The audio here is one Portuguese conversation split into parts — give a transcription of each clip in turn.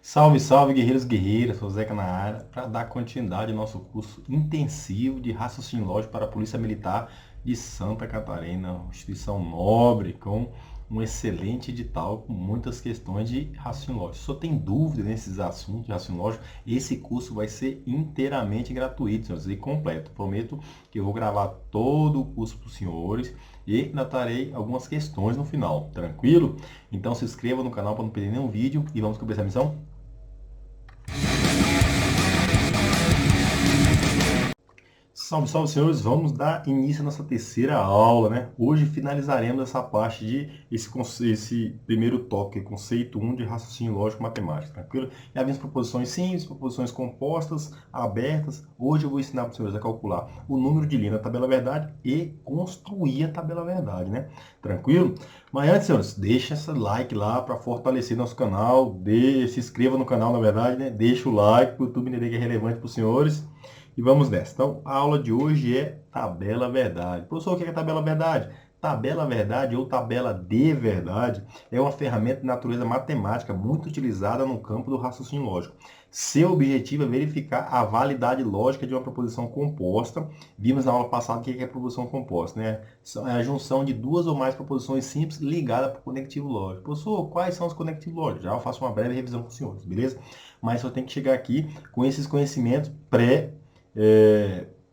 Salve, salve, guerreiros e guerreiras, sou o Zeca na área, para dar continuidade ao nosso curso intensivo de raciocínio lógico para a Polícia Militar de Santa Catarina, uma instituição nobre, com um excelente edital, com muitas questões de raciocínio lógico. Se você tem dúvida nesses assuntos de raciocínio lógico, esse curso vai ser inteiramente gratuito, senhores, e completo. Prometo que eu vou gravar todo o curso para os senhores e ainda trarei algumas questões no final, tranquilo? Então se inscreva no canal para não perder nenhum vídeo e vamos começar a missão? Salve, salve, senhores! Vamos dar início à nossa terceira aula, né? Hoje finalizaremos essa parte de esse primeiro tópico, conceito 1 de raciocínio lógico matemático, tranquilo? Já vimos proposições simples, proposições compostas, abertas. Hoje eu vou ensinar para os senhores a calcular o número de linha da tabela verdade e construir a tabela verdade, né? Tranquilo? Mas antes, senhores, deixa esse like lá para fortalecer nosso canal, se inscreva no canal, na verdade, né? Deixa o like para o YouTube entender que é relevante para os senhores. E vamos nessa. Então, a aula de hoje é tabela verdade. Professor, o que é tabela verdade? Tabela verdade ou tabela de verdade é uma ferramenta de natureza matemática muito utilizada no campo do raciocínio lógico. Seu objetivo é verificar a validade lógica de uma proposição composta. Vimos na aula passada o que é proposição composta, né? É a junção de duas ou mais proposições simples ligadas por conectivo lógico. Professor, quais são os conectivos lógicos? Já eu faço uma breve revisão com os senhores, beleza? Mas eu tenho que chegar aqui com esses conhecimentos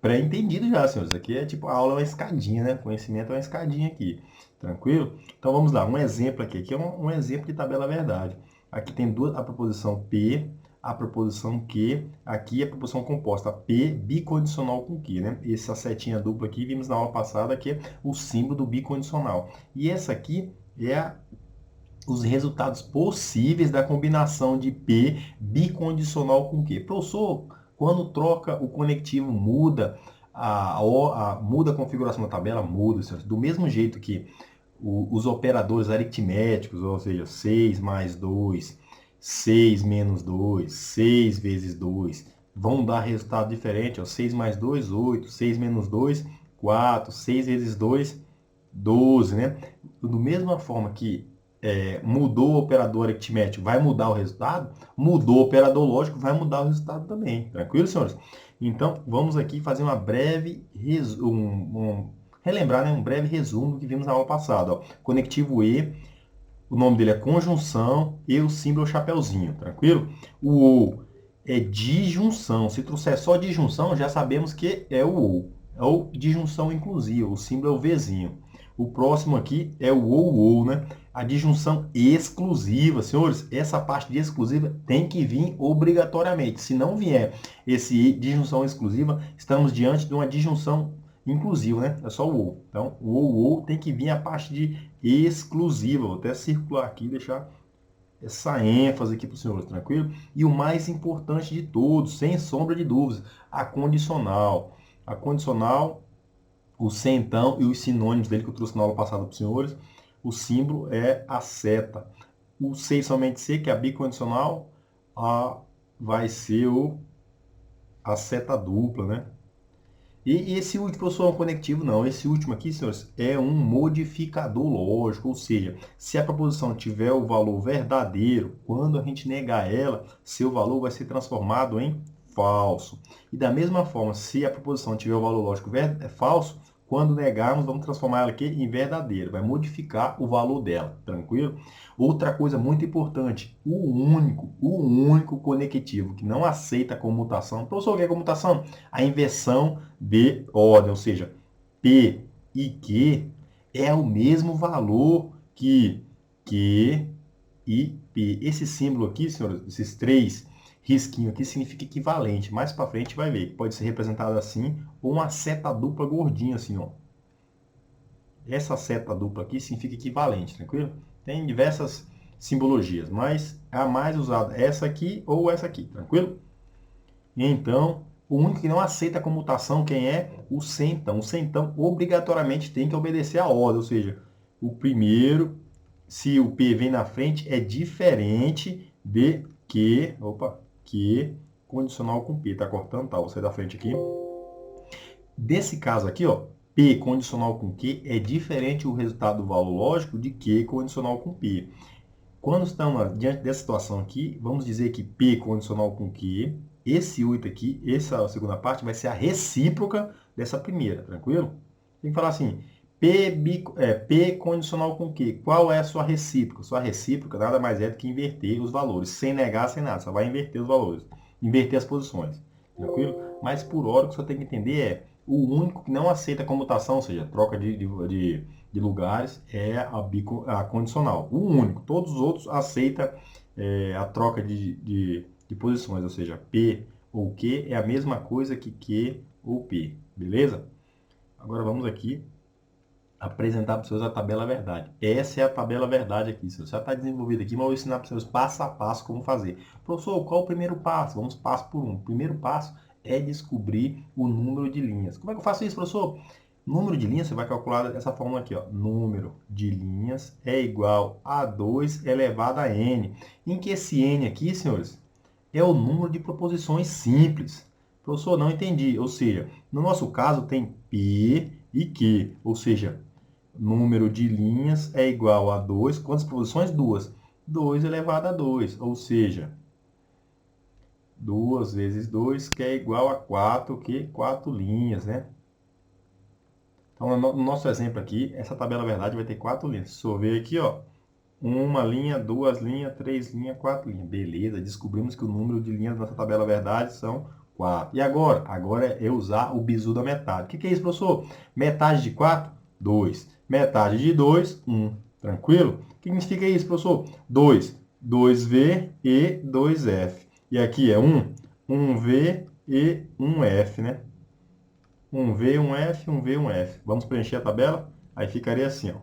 pré-entendido já, senhores. Isso aqui é tipo, a aula é uma escadinha, né? Conhecimento é uma escadinha aqui. Tranquilo? Então vamos lá, um exemplo aqui. Aqui é um exemplo de tabela verdade. Aqui tem a proposição P, a proposição Q, aqui a proposição composta P bicondicional com Q, né? Essa setinha dupla aqui, vimos na aula passada, que é o símbolo do bicondicional. E essa aqui é os resultados possíveis da combinação de P bicondicional com Q. Professor, quando troca o conectivo, muda muda a configuração da tabela? Muda. Do mesmo jeito que os operadores aritméticos, ou seja, 6 mais 2, 6 menos 2, 6 vezes 2, vão dar resultado diferente. Ó, 6 mais 2, 8, 6 menos 2, 4, 6 vezes 2, 12, né? Da mesma forma que mudou o operador aritmético, vai mudar o resultado, mudou o operador lógico, vai mudar o resultado também. Tranquilo, senhores? Então, vamos aqui fazer uma breve relembrar, né, um breve resumo do que vimos na aula passada. Ó. Conectivo E, o nome dele é conjunção e o símbolo é o chapeuzinho, tranquilo? O OU é disjunção. Se trouxer só disjunção, já sabemos que é o OU. É o disjunção inclusiva, o símbolo é o Vzinho. O próximo aqui é o OU, né? A disjunção exclusiva. Senhores, essa parte de exclusiva tem que vir obrigatoriamente. Se não vier esse disjunção exclusiva, estamos diante de uma disjunção inclusiva, né? É só o OU. Então, o OU tem que vir a parte de exclusiva. Vou até circular aqui e deixar essa ênfase aqui para os senhores, tranquilo? E o mais importante de todos, sem sombra de dúvidas, a condicional. A condicional, o centão e os sinônimos dele que eu trouxe na aula passada para os senhores. O símbolo é a seta. O C somente C, que é a bicondicional, vai ser a seta dupla, né? E esse último, professor, é um conectivo? Não. Esse último aqui, senhores, é um modificador lógico, ou seja, se a proposição tiver o valor verdadeiro, quando a gente negar ela, seu valor vai ser transformado em falso. E da mesma forma, se a proposição tiver o valor lógico falso, quando negarmos, vamos transformar ela aqui em verdadeira, vai modificar o valor dela, tranquilo? Outra coisa muito importante, o único conectivo que não aceita comutação. Professor, o que é comutação? A inversão de ordem, ou seja, P e Q é o mesmo valor que Q e P. Esse símbolo aqui, senhores, esses três risquinhos aqui, significa equivalente. Mais para frente vai ver que pode ser representado assim, ou uma seta dupla gordinha assim, ó. Essa seta dupla aqui significa equivalente, tranquilo? Tem diversas simbologias, mas a mais usada é essa aqui ou essa aqui, tranquilo? Então, o único que não aceita a comutação, quem é? O centão. O centão obrigatoriamente tem que obedecer a ordem, ou seja, o primeiro, se o P vem na frente, é diferente de que condicional com P. Tá cortando? Tá, vou sair da frente aqui. Desse caso aqui, ó, P condicional com Q é diferente o resultado do valor lógico de Q condicional com P. Quando estamos diante dessa situação aqui, vamos dizer que P condicional com Q, esse 8 aqui, essa segunda parte, vai ser a recíproca dessa primeira, tranquilo? Tem que falar assim, P condicional com Q. Qual é a sua recíproca? Sua recíproca nada mais é do que inverter os valores, sem negar, sem nada. Só vai inverter os valores, inverter as posições, tranquilo? Mas por hora o que você tem que entender é o único que não aceita comutação, ou seja, troca de lugares, é a condicional. O único. Todos os outros aceitam a troca de posições, ou seja, P ou Q é a mesma coisa que Q ou P, beleza? Agora vamos aqui apresentar para os seus a tabela verdade. Essa é a tabela verdade aqui, senhor. Já está desenvolvida aqui, mas eu vou ensinar para os seus passo a passo como fazer. Professor, qual o primeiro passo? Vamos passo por um. O primeiro passo é descobrir o número de linhas. Como é que eu faço isso, professor? Número de linhas, você vai calcular dessa fórmula aqui, ó. Número de linhas é igual a 2 elevado a n. Em que esse n aqui, senhores, é o número de proposições simples. Professor, não entendi. Ou seja, no nosso caso tem P e Q. Ou seja, número de linhas é igual a 2. Quantas proposições? 2. 2 elevado a 2. Ou seja, 2 vezes 2, que é igual a 4, que 4 linhas, né? Então, no nosso exemplo aqui, essa tabela verdade vai ter 4 linhas. Se eu ver aqui, ó, uma linha, 2 linhas, 3 linhas, 4 linhas. Beleza, descobrimos que o número de linhas dessa tabela verdade são 4. E agora? Agora é usar o bizu da metade. O que é isso, professor? Metade de 4? 2. Metade de 2, 1. Tranquilo? O que significa isso, professor? 2. 2V e 2F. E aqui é 1. 1V e 1F, né? 1V, 1F, 1V, 1F. Vamos preencher a tabela? Aí ficaria assim, ó.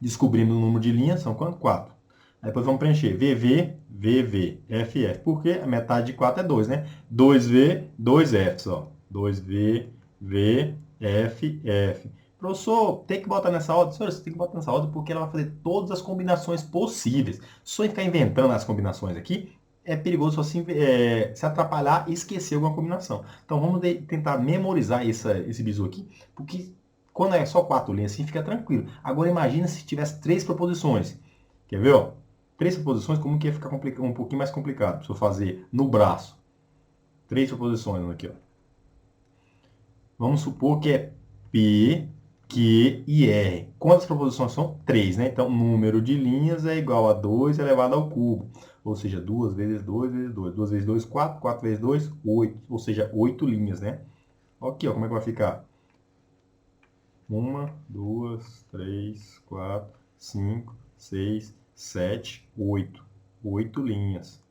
Descobrindo o número de linhas, são quanto? 4. Aí depois vamos preencher VV, VV, FF. Porque a metade de 4 é 2, né? 2V, 2F, ó. 2V, V, F, F. Professor, tem que botar nessa ordem? Senhor, você tem que botar nessa ordem porque ela vai fazer todas as combinações possíveis. Só em ficar inventando as combinações aqui, é perigoso assim, se atrapalhar e esquecer alguma combinação. Então vamos tentar memorizar esse bizu aqui, porque quando é só 4 linhas assim, fica tranquilo. Agora imagina se tivesse 3 proposições. Quer ver? Ó? 3 proposições, como que ia ficar um pouquinho mais complicado. Se eu fazer no braço. 3 proposições aqui. Ó. Vamos supor que é P, Q e R. Quantas proposições são? 3, né? Então, número de linhas é igual a 2 elevado ao cubo. Ou seja, 2 vezes 2 vezes 2. 2 vezes 2, 4. 4 vezes 2, 8. Ou seja, 8 linhas, né? Aqui, ó, como é que vai ficar? 1, 2, 3, 4, 5, 6, 7, 8. 8 linhas.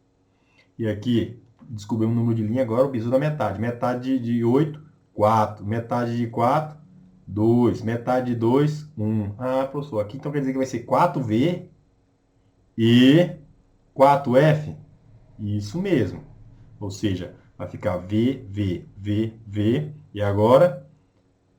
E aqui, descobrimos o número de linha, agora o bizu da metade. Metade de 8, 4. Metade de 4, 2. Metade de 2, 1. Ah, professor, aqui então quer dizer que vai ser 4V e 4F? Isso mesmo. Ou seja, vai ficar V, V, V, V. E agora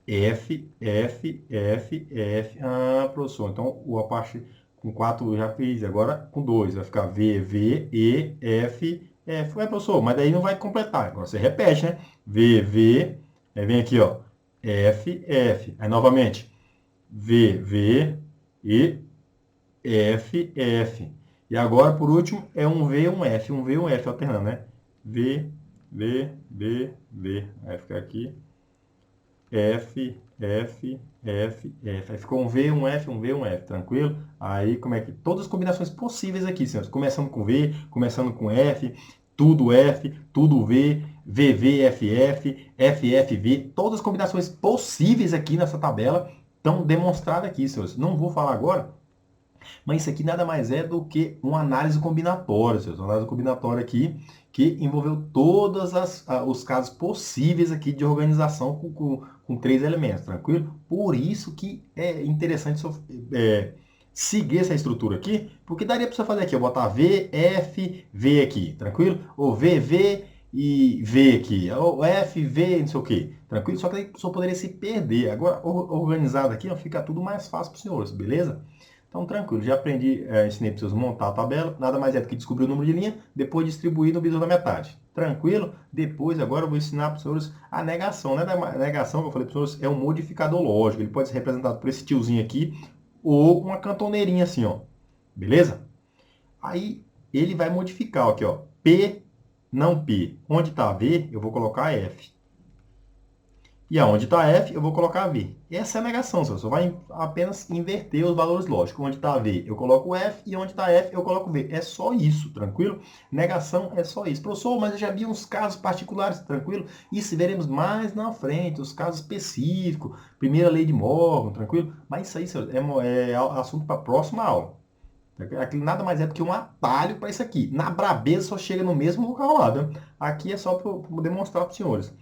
F, F, F, F. Ah, professor, então a parte com 4 eu já fiz, agora com 2. Vai ficar V, V, E, F, F. Ué, professor, mas daí não vai completar. Agora você repete, né? V, V. Aí vem aqui, ó. F, F. Aí novamente. V, V e F, F. E agora, por último, é um V, um F. Um V, um F alternando, né? V, V, V, V. Vai ficar aqui. F, F, F, F. Aí ficou um V, um F, um V, um F, tranquilo? Aí, como é que... Todas as combinações possíveis aqui, senhores. Começando com V, começando com F, tudo V, VV, FF, FF, V. Todas as combinações possíveis aqui nessa tabela estão demonstradas aqui, senhores. Não vou falar agora, mas isso aqui nada mais é do que uma análise combinatória, senhores. Uma análise combinatória aqui que envolveu todos os casos possíveis aqui de organização com 3 elementos, tranquilo? Por isso que é interessante seguir essa estrutura aqui, porque daria para você fazer aqui, eu botar V, F, V aqui, tranquilo? Ou V, V e V aqui, ou F, V, não sei o que, tranquilo? Só que aí só poderia se perder. Agora, organizado aqui, ó, fica tudo mais fácil para os senhores, beleza? Então, tranquilo, já aprendi, ensinei para vocês montar a tabela, nada mais é do que descobrir o número de linha, depois distribuir no bizu da metade. Tranquilo? Depois, agora eu vou ensinar para os senhores a negação, né? A negação, que eu falei para os senhores, é um modificador lógico, ele pode ser representado por esse tiozinho aqui, ou uma cantoneirinha assim, ó. Beleza? Aí ele vai modificar aqui, ó, P não P. Onde está V, eu vou colocar F. E aonde está F, eu vou colocar V. Essa é a negação, você vai apenas inverter os valores lógicos. Onde está V, eu coloco F, e onde está F, eu coloco V. É só isso, tranquilo? Negação é só isso. Professor, mas eu já vi uns casos particulares, tranquilo? Isso veremos mais na frente, os casos específicos, primeira lei de Morgan, tranquilo? Mas isso aí, senhores, é assunto para a próxima aula. Aquilo nada mais é do que um atalho para isso aqui. Na brabeza só chega no mesmo local lá, né? Aqui é só para demonstrar para os senhores.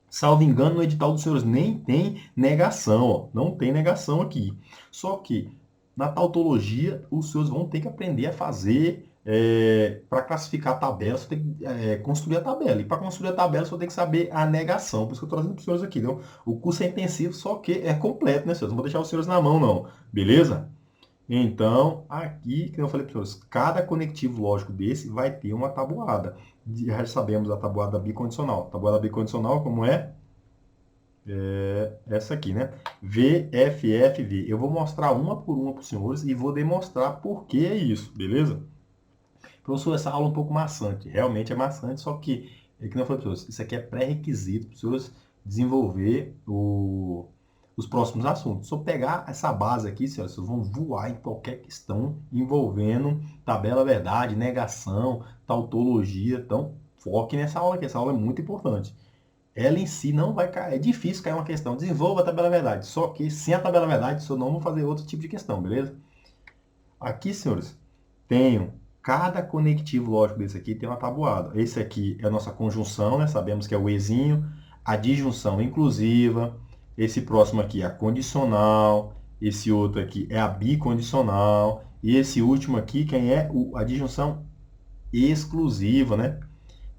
Salvo engano, no edital dos senhores nem tem negação, ó. Não tem negação aqui. Só que na tautologia, os senhores vão ter que aprender a fazer, para classificar a tabela, você tem que construir a tabela. E para construir a tabela, você vai ter que saber a negação. Por isso que eu estou trazendo para os senhores aqui. Então, o curso é intensivo, só que é completo, né, senhores? Não vou deixar os senhores na mão, não. Beleza? Então, aqui, que eu falei para os senhores, cada conectivo lógico desse vai ter uma tabuada. Já sabemos a tabuada bicondicional. A tabuada bicondicional, como é? Essa aqui, né? V, F, F, V. Eu vou mostrar uma por uma para os senhores e vou demonstrar por que é isso, beleza? Professor, essa aula é um pouco maçante. Realmente é maçante, só que, é que não foi para os senhores, isso aqui é pré-requisito para os senhores desenvolver os próximos assuntos. Se eu pegar essa base aqui, senhores, vocês vão voar em qualquer questão envolvendo tabela verdade, negação, tautologia. Então, foque nessa aula aqui. Essa aula é muito importante. Ela em si não vai cair. É difícil cair uma questão. Desenvolva a tabela verdade. Só que sem a tabela verdade, eu não vou fazer outro tipo de questão, beleza? Aqui, senhores, tenho cada conectivo lógico desse aqui tem uma tabuada. Esse aqui é a nossa conjunção, né? Sabemos que é o Ezinho. A disjunção inclusiva. Esse próximo aqui é a condicional. Esse outro aqui é a bicondicional. E esse último aqui, quem é? A disjunção exclusiva, né?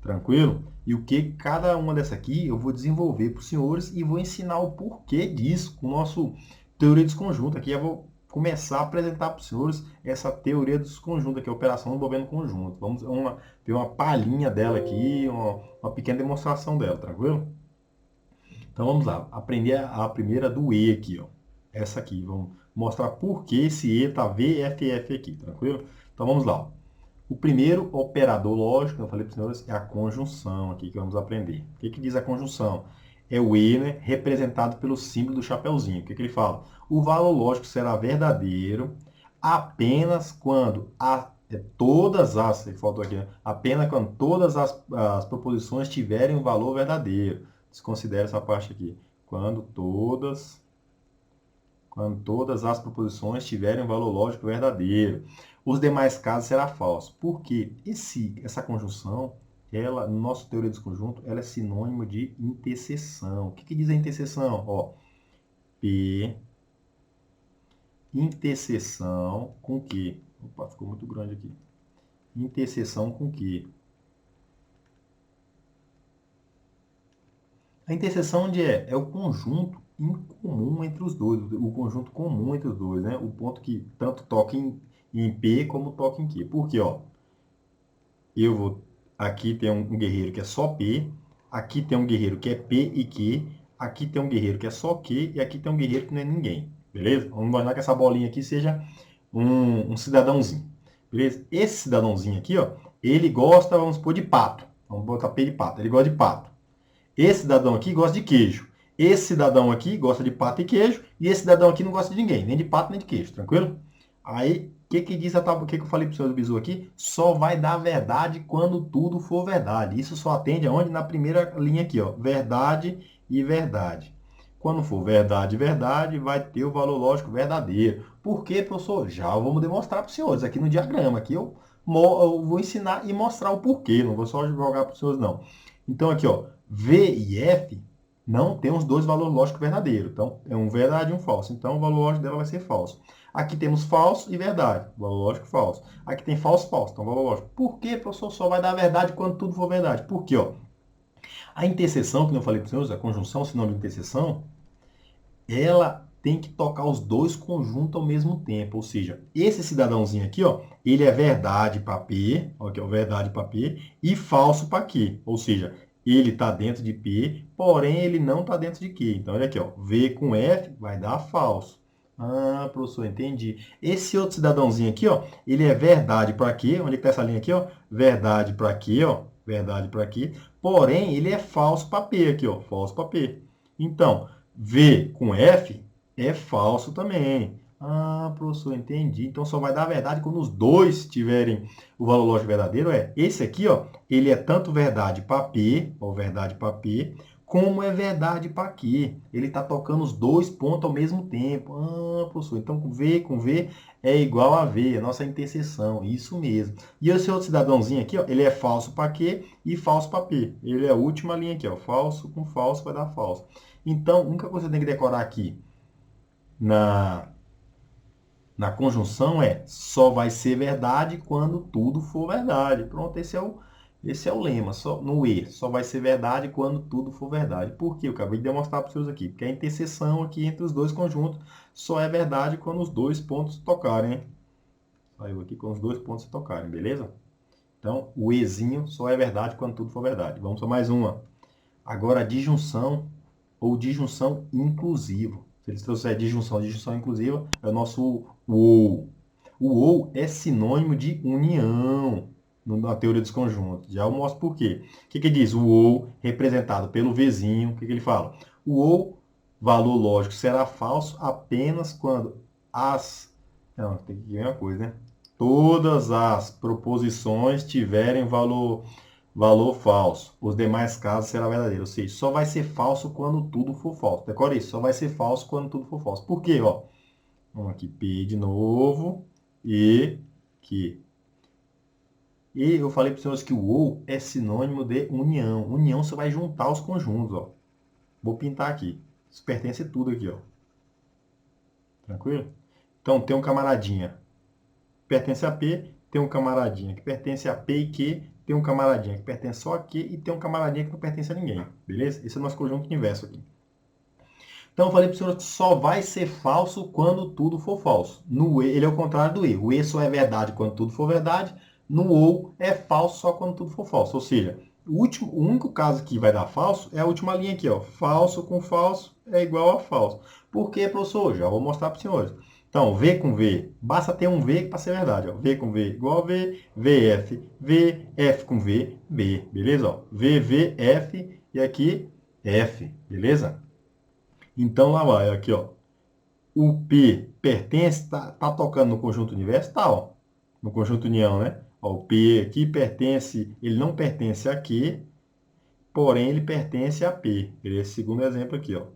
Tranquilo? E o que cada uma dessa aqui eu vou desenvolver para os senhores e vou ensinar o porquê disso com o nosso teoria dos conjuntos. Aqui eu vou começar a apresentar para os senhores essa teoria dos conjuntos, aqui, a operação envolvendo conjunto. Vamos ver uma palhinha dela aqui, uma pequena demonstração dela, tranquilo? Então vamos lá, aprender a primeira do E aqui, ó. Essa aqui, vamos mostrar por que esse E está VFF aqui, tranquilo? Então vamos lá, ó. O primeiro operador lógico, eu falei para os senhores, é a conjunção aqui que vamos aprender. O que diz a conjunção? É o E, né, representado pelo símbolo do chapeuzinho. O que ele fala? O valor lógico será verdadeiro apenas quando todas as, faltou aqui, né? Apenas quando todas as proposições tiverem um valor verdadeiro. Desconsidere essa parte aqui. Quando todas as proposições tiverem um valor lógico verdadeiro. Os demais casos será falso. Por quê? Essa conjunção, ela, no nosso teoria dos conjuntos, ela é sinônimo de interseção. O que diz a interseção? Ó, P, interseção com Q. Opa, ficou muito grande aqui. Interseção com Q. A interseção onde é? É o conjunto em comum entre os dois, o conjunto comum entre os dois, né? O ponto que tanto toca em P como toca em Q. Por quê? Ó, aqui tem um guerreiro que é só P, aqui tem um guerreiro que é P e Q, aqui tem um guerreiro que é só Q e aqui tem um guerreiro que não é ninguém, beleza? Vamos imaginar que essa bolinha aqui seja um cidadãozinho, beleza? Esse cidadãozinho aqui, ó, ele gosta, vamos supor, de pato. Vamos botar P de pato, ele gosta de pato. Esse cidadão aqui gosta de queijo. Esse cidadão aqui gosta de pato e queijo. E esse cidadão aqui não gosta de ninguém, nem de pato nem de queijo, tranquilo? Aí, o que diz a tábua? O que eu falei para o senhor do bizu aqui? Só vai dar verdade quando tudo for verdade. Isso só atende aonde? Na primeira linha aqui, ó. Verdade e verdade. Quando for verdade e verdade, vai ter o valor lógico verdadeiro. Por quê, professor? Já vamos demonstrar para os senhores aqui no diagrama. Aqui eu vou ensinar e mostrar o porquê. Não vou só jogar para os senhores, não. Então, aqui, ó. V e F não tem os dois valores lógicos verdadeiros. Então, é um verdade e um falso. Então, o valor lógico dela vai ser falso. Aqui temos falso e verdade. Valor lógico falso. Aqui tem falso, falso. Então, valor lógico. Por que, professor, só vai dar verdade quando tudo for verdade? Por quê? Ó, a interseção, que eu falei para os senhores, a conjunção, sinônimo de interseção, ela tem que tocar os dois conjuntos ao mesmo tempo. Ou seja, esse cidadãozinho aqui, ó, ele é verdade para P, ó, que é o verdade para P, e falso para Q. Ou seja, ele está dentro de P, porém ele não está dentro de Q. Então, olha aqui, ó, V com F vai dar falso. Ah, professor, entendi. Esse outro cidadãozinho aqui, ó, ele é verdade para aqui. Onde é que tá essa linha aqui, ó? Verdade para aqui, ó. Verdade para aqui. Porém, ele é falso para P aqui, ó. Falso para P. Então, V com F é falso também. Ah, professor, entendi. Então só vai dar verdade quando os dois tiverem o valor lógico verdadeiro. É esse aqui, ó. Ele é tanto verdade para P, ou verdade para P, como é verdade para Q. Ele está tocando os dois pontos ao mesmo tempo. Ah, professor, então V com V é igual a V, a nossa interseção. Isso mesmo. E esse outro cidadãozinho aqui, ó, ele é falso para Q e falso para P. Ele é a última linha aqui, ó. Falso com falso vai dar falso. Então, a única coisa que você tem que decorar aqui na, na conjunção é só vai ser verdade quando tudo for verdade. Pronto, esse é o lema. Só, no E, só vai ser verdade quando tudo for verdade. Por quê? Eu acabei de demonstrar para vocês aqui. Porque a interseção aqui entre os dois conjuntos só é verdade quando os dois pontos tocarem. Hein? Saiu aqui quando os dois pontos se tocarem, beleza? Então, o Ezinho só é verdade quando tudo for verdade. Vamos para mais uma. Agora, disjunção ou disjunção inclusiva. Se eles trouxerem disjunção inclusiva, é o nosso ou. O ou é sinônimo de união na teoria dos conjuntos. Já eu mostro por quê. O que diz? O ou representado pelo Vzinho. O que ele fala? O ou, valor lógico, será falso apenas quando as... Não, tem que ver uma coisa, né? Todas as proposições tiverem valor falso. Os demais casos será verdadeiro. Ou seja, só vai ser falso quando tudo for falso. Decore isso. Só vai ser falso quando tudo for falso. Por quê? Ó, vamos aqui, P de novo. E que. E eu falei para os senhores que o ou é sinônimo de união. União você vai juntar os conjuntos. Ó. Vou pintar aqui. Isso pertence a tudo aqui. Ó. Tranquilo? Então, tem um camaradinha que pertence a P. Tem um camaradinha que pertence a P e Q. Tem um camaradinha que pertence só a Q e tem um camaradinha que não pertence a ninguém, beleza? Esse é o nosso conjunto inverso aqui. Então, eu falei para o senhor que só vai ser falso quando tudo for falso. No E, ele é o contrário do E. O E só é verdade quando tudo for verdade. No OU é falso só quando tudo for falso. Ou seja, o único caso que vai dar falso é a última linha aqui. Ó. Falso com falso é igual a falso. Por quê, professor? Já vou mostrar para os senhores. Então, V com V, basta ter um V para ser verdade. Ó. V com V igual a V, VF, V, F com V, B. Beleza? Ó. V, V, F e aqui F. Beleza? Então, lá vai. Aqui, ó. O P pertence, tá tocando no conjunto universo? Tá, ó. No conjunto união, né? Ó, o P aqui pertence, ele não pertence a Q, porém ele pertence a P. Esse segundo exemplo aqui, ó.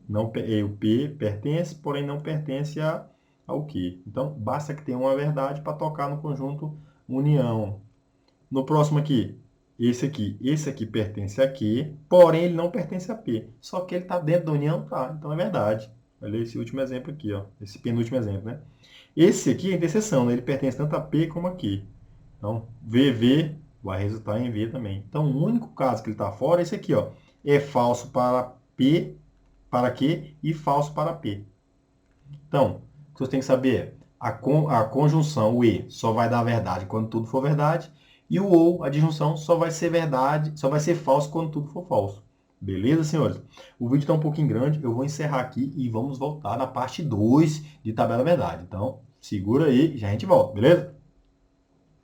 Não, o P pertence, porém não pertence ao Q. Então, basta que tenha uma verdade para tocar no conjunto união. No próximo aqui, esse aqui pertence a Q, porém ele não pertence a P. Só que ele está dentro da união, tá? Então é verdade. Olha esse último exemplo aqui, ó. Esse penúltimo exemplo, né? Esse aqui é interseção, né? Ele pertence tanto a P como a Q. Então, VV vai resultar em V também. Então, o único caso que ele está fora é esse aqui, ó. É falso para P, para Q e falso para P. Então, o que você tem que saber é a conjunção, o E, só vai dar verdade quando tudo for verdade. E o OU, a disjunção, só vai ser verdade, só vai ser falso quando tudo for falso. Beleza, senhores? O vídeo está um pouquinho grande, eu vou encerrar aqui e vamos voltar na parte 2 de tabela verdade. Então, segura aí e já a gente volta, beleza?